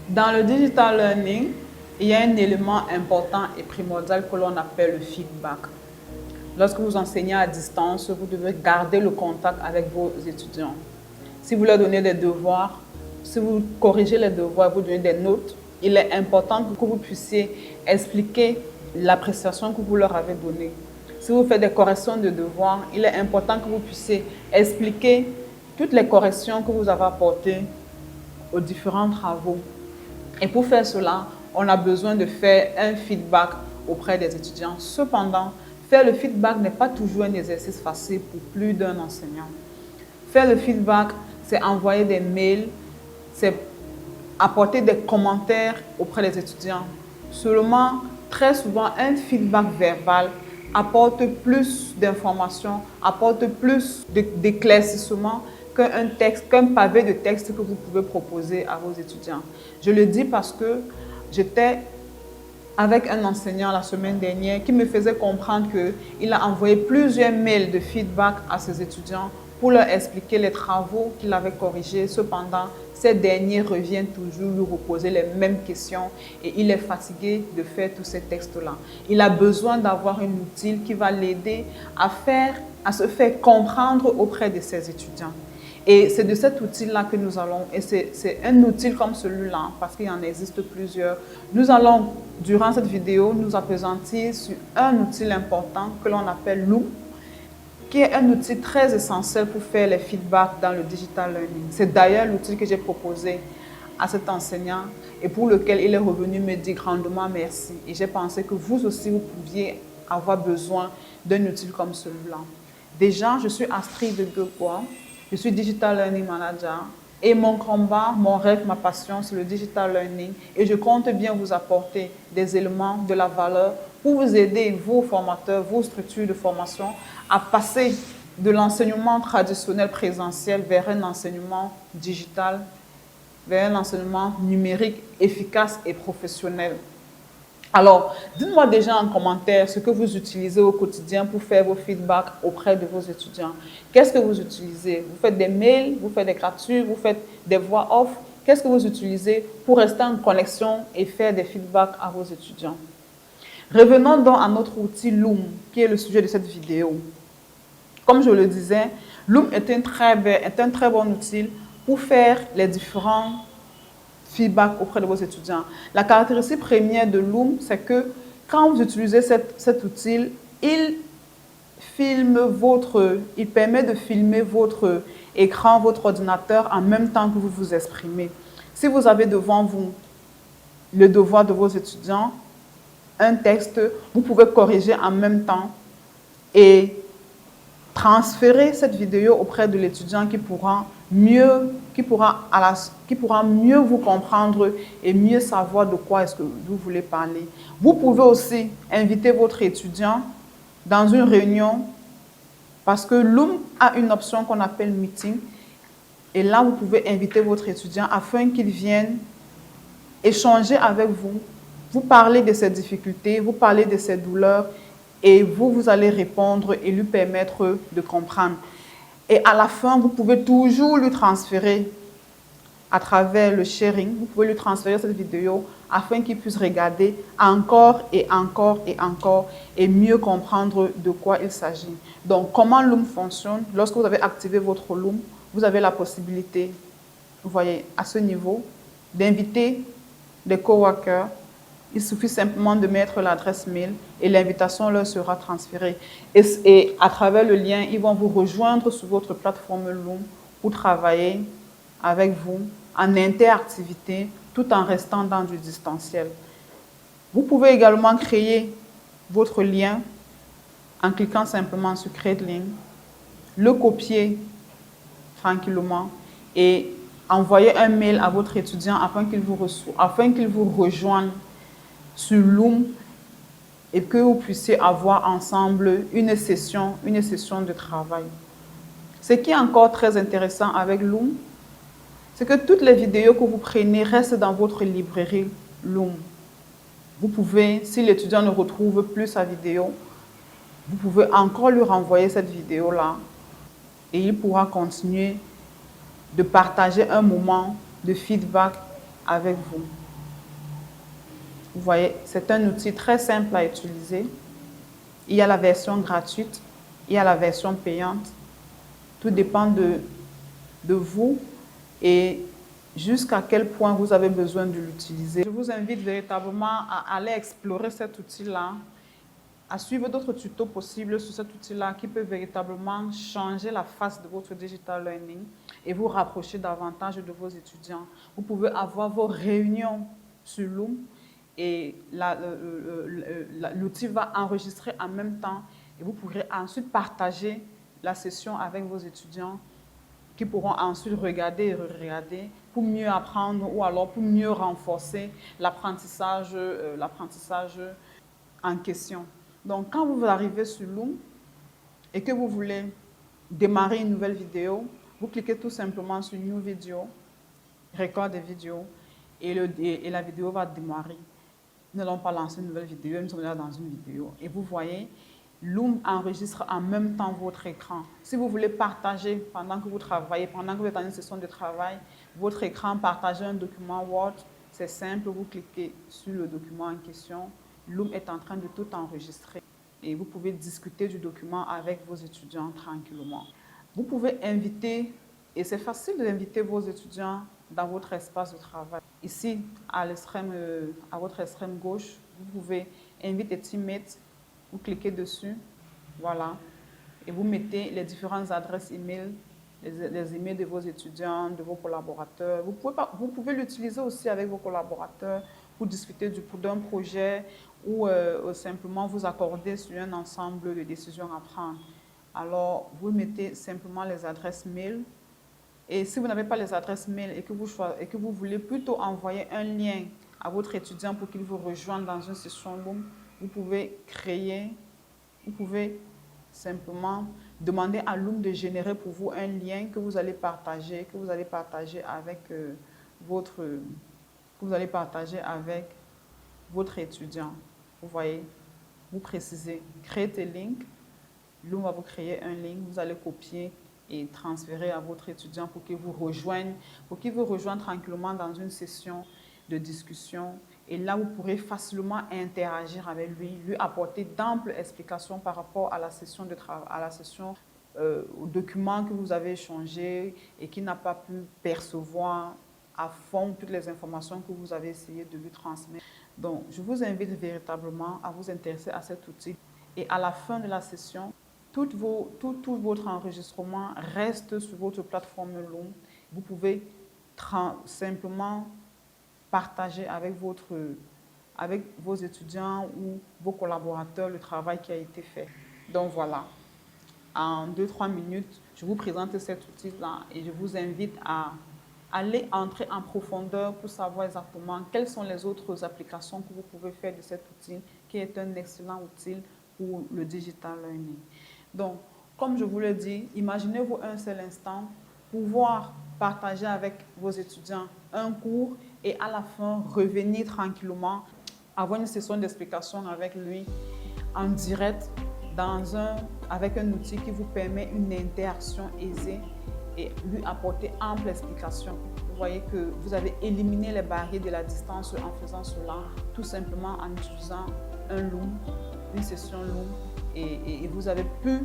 Dans le digital learning, il y a un élément important et primordial que l'on appelle le feedback. Lorsque vous enseignez à distance, vous devez garder le contact avec vos étudiants. Si vous leur donnez des devoirs, si vous corrigez les devoirs, vous donnez des notes, il est important que vous puissiez expliquer l'appréciation que vous leur avez donnée. Si vous faites des corrections de devoirs, il est important que vous puissiez expliquer toutes les corrections que vous avez apportées aux différents travaux. Et pour faire cela, on a besoin de faire un feedback auprès des étudiants. Cependant, faire le feedback n'est pas toujours un exercice facile pour plus d'un enseignant. Faire le feedback, c'est envoyer des mails, c'est apporter des commentaires auprès des étudiants. Seulement, très souvent, un feedback verbal apporte plus d'informations, apporte plus d'éclaircissement qu'un texte, qu'un pavé de texte que vous pouvez proposer à vos étudiants. Je le dis parce que j'étais avec un enseignant la semaine dernière qui me faisait comprendre qu'il a envoyé plusieurs mails de feedback à ses étudiants pour leur expliquer les travaux qu'il avait corrigés. Cependant, ces derniers reviennent toujours lui reposer les mêmes questions et il est fatigué de faire tous ces textes-là. Il a besoin d'avoir un outil qui va l'aider à se faire comprendre auprès de ses étudiants. Et c'est de cet outil-là que nous allons, et c'est un outil comme celui-là, parce qu'il en existe plusieurs. Nous allons, durant cette vidéo, nous appesantir sur un outil important que l'on appelle Loom, qui est un outil très essentiel pour faire les feedbacks dans le digital learning. C'est d'ailleurs l'outil que j'ai proposé à cet enseignant et pour lequel il est revenu me dire grandement merci. Et j'ai pensé que vous aussi, vous pouviez avoir besoin d'un outil comme celui-là. Déjà, je suis Astrid de Guepois. Je suis Digital Learning Manager et mon combat, mon rêve, ma passion, c'est le Digital Learning et je compte bien vous apporter des éléments de la valeur pour vous aider, vos formateurs, vos structures de formation à passer de l'enseignement traditionnel présentiel vers un enseignement digital, vers un enseignement numérique efficace et professionnel. Alors, dites-moi déjà en commentaire ce que vous utilisez au quotidien pour faire vos feedbacks auprès de vos étudiants. Qu'est-ce que vous utilisez? Vous faites des mails, vous faites des captures, vous faites des voix off. Qu'est-ce que vous utilisez pour rester en connexion et faire des feedbacks à vos étudiants? Revenons donc à notre outil Loom, qui est le sujet de cette vidéo. Comme je le disais, Loom est un très bon outil pour faire les différents feedback auprès de vos étudiants. La caractéristique première de Loom, c'est que quand vous utilisez cet outil, il permet de filmer votre écran, votre ordinateur en même temps que vous vous exprimez. Si vous avez devant vous le devoir de vos étudiants, un texte, vous pouvez corriger en même temps et transférer cette vidéo auprès de l'étudiant qui pourra mieux vous comprendre et mieux savoir de quoi est-ce que vous voulez parler. Vous pouvez aussi inviter votre étudiant dans une réunion parce que Loom a une option qu'on appelle Meeting et là, vous pouvez inviter votre étudiant afin qu'il vienne échanger avec vous, vous parler de ses difficultés, vous parler de ses douleurs et vous allez répondre et lui permettre de comprendre. Et à la fin, vous pouvez toujours lui transférer à travers le sharing, vous pouvez lui transférer cette vidéo afin qu'il puisse regarder encore et encore et encore et mieux comprendre de quoi il s'agit. Donc, comment Loom fonctionne? Lorsque vous avez activé votre Loom, vous avez la possibilité, vous voyez, à ce niveau, d'inviter des coworkers. Il suffit simplement de mettre l'adresse mail et l'invitation leur sera transférée. Et à travers le lien, ils vont vous rejoindre sur votre plateforme Loom pour travailler avec vous en interactivité tout en restant dans du distanciel. Vous pouvez également créer votre lien en cliquant simplement sur Create Link, le copier tranquillement et envoyer un mail à votre étudiant afin qu'il vous rejoigne sur Loom et que vous puissiez avoir ensemble une session de travail. Ce qui est encore très intéressant avec Loom, c'est que toutes les vidéos que vous prenez restent dans votre librairie Loom. Vous pouvez, si l'étudiant ne retrouve plus sa vidéo, vous pouvez encore lui renvoyer cette vidéo-là et il pourra continuer de partager un moment de feedback avec vous. Vous voyez, c'est un outil très simple à utiliser. Il y a la version gratuite, il y a la version payante. Tout dépend de vous et jusqu'à quel point vous avez besoin de l'utiliser. Je vous invite véritablement à aller explorer cet outil-là, à suivre d'autres tutos possibles sur cet outil-là qui peut véritablement changer la face de votre digital learning et vous rapprocher davantage de vos étudiants. Vous pouvez avoir vos réunions sur Loom et l'outil va enregistrer en même temps et vous pourrez ensuite partager la session avec vos étudiants qui pourront ensuite regarder et re-regarder pour mieux apprendre ou alors pour mieux renforcer l'apprentissage en question. Donc, quand vous arrivez sur Loom et que vous voulez démarrer une nouvelle vidéo, vous cliquez tout simplement sur New Video, Record des vidéos, et la vidéo va démarrer. Nous n'allons pas lancer une nouvelle vidéo, nous sommes déjà dans une vidéo. Et vous voyez, Loom enregistre en même temps votre écran. Si vous voulez partager pendant que vous travaillez, pendant que vous êtes dans une session de travail, votre écran, partager un document Word, c'est simple, vous cliquez sur le document en question. Loom est en train de tout enregistrer et vous pouvez discuter du document avec vos étudiants tranquillement. Vous pouvez inviter, et c'est facile d'inviter vos étudiants dans votre espace de travail. Ici, à votre extrême gauche, vous pouvez inviter teammates, vous cliquez dessus, voilà, et vous mettez les différentes adresses email, les emails de vos étudiants, de vos collaborateurs. Vous pouvez l'utiliser aussi avec vos collaborateurs pour discuter d'un projet ou simplement vous accorder sur un ensemble de décisions à prendre. Alors, vous mettez simplement les adresses mail. Et si vous n'avez pas les adresses mail et que vous voulez plutôt envoyer un lien à votre étudiant pour qu'il vous rejoigne dans une session Loom, vous pouvez simplement demander à Loom de générer pour vous un lien que vous allez partager avec votre étudiant. Vous voyez, vous précisez, créez tes links. Loom va vous créer un link, vous allez copier et transférer à votre étudiant pour qu'il vous rejoigne tranquillement dans une session de discussion. Et là, vous pourrez facilement interagir avec lui apporter d'amples explications par rapport à la session de travail, au document que vous avez échangé et qui n'a pas pu percevoir à fond toutes les informations que vous avez essayé de lui transmettre. Donc, je vous invite véritablement à vous intéresser à cet outil. Et à la fin de la session, tout votre enregistrement reste sur votre plateforme Loom. Vous pouvez simplement partager avec vos étudiants ou vos collaborateurs le travail qui a été fait. Donc voilà, en 2-3 minutes, je vous présente cet outil-là et je vous invite à aller entrer en profondeur pour savoir exactement quelles sont les autres applications que vous pouvez faire de cet outil qui est un excellent outil pour le digital learning. Donc, comme je vous l'ai dit, imaginez-vous un seul instant pouvoir partager avec vos étudiants un cours et à la fin revenir tranquillement, avoir une session d'explication avec lui en direct avec un outil qui vous permet une interaction aisée et lui apporter ample explication. Vous voyez que vous avez éliminé les barrières de la distance en faisant cela, tout simplement en utilisant un Loom, une session Loom, et vous avez pu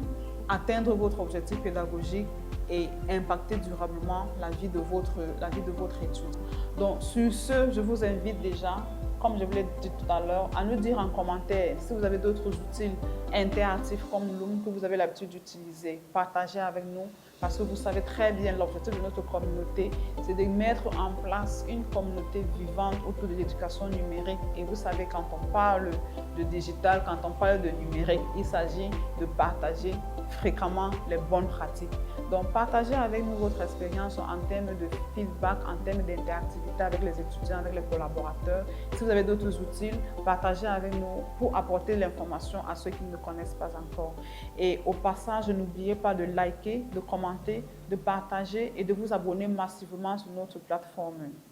atteindre votre objectif pédagogique et impacter durablement la vie de votre étude. Donc, sur ce, je vous invite déjà, comme je vous l'ai dit tout à l'heure, à nous dire en commentaire si vous avez d'autres outils interactifs comme Loom que vous avez l'habitude d'utiliser. Partagez avec nous parce que vous savez très bien l'objectif de notre communauté, c'est de mettre en place une communauté vivante autour de l'éducation numérique. Et vous savez, quand on parle de digital, quand on parle de numérique, il s'agit de partager fréquemment les bonnes pratiques. Donc, partagez avec nous votre expérience en termes de feedback, en termes d'interactivité avec les étudiants, avec les collaborateurs. Si vous avez d'autres outils, partagez avec nous pour apporter l'information à ceux qui ne connaissent pas encore. Et au passage, n'oubliez pas de liker, de commenter, de partager et de vous abonner massivement sur notre plateforme.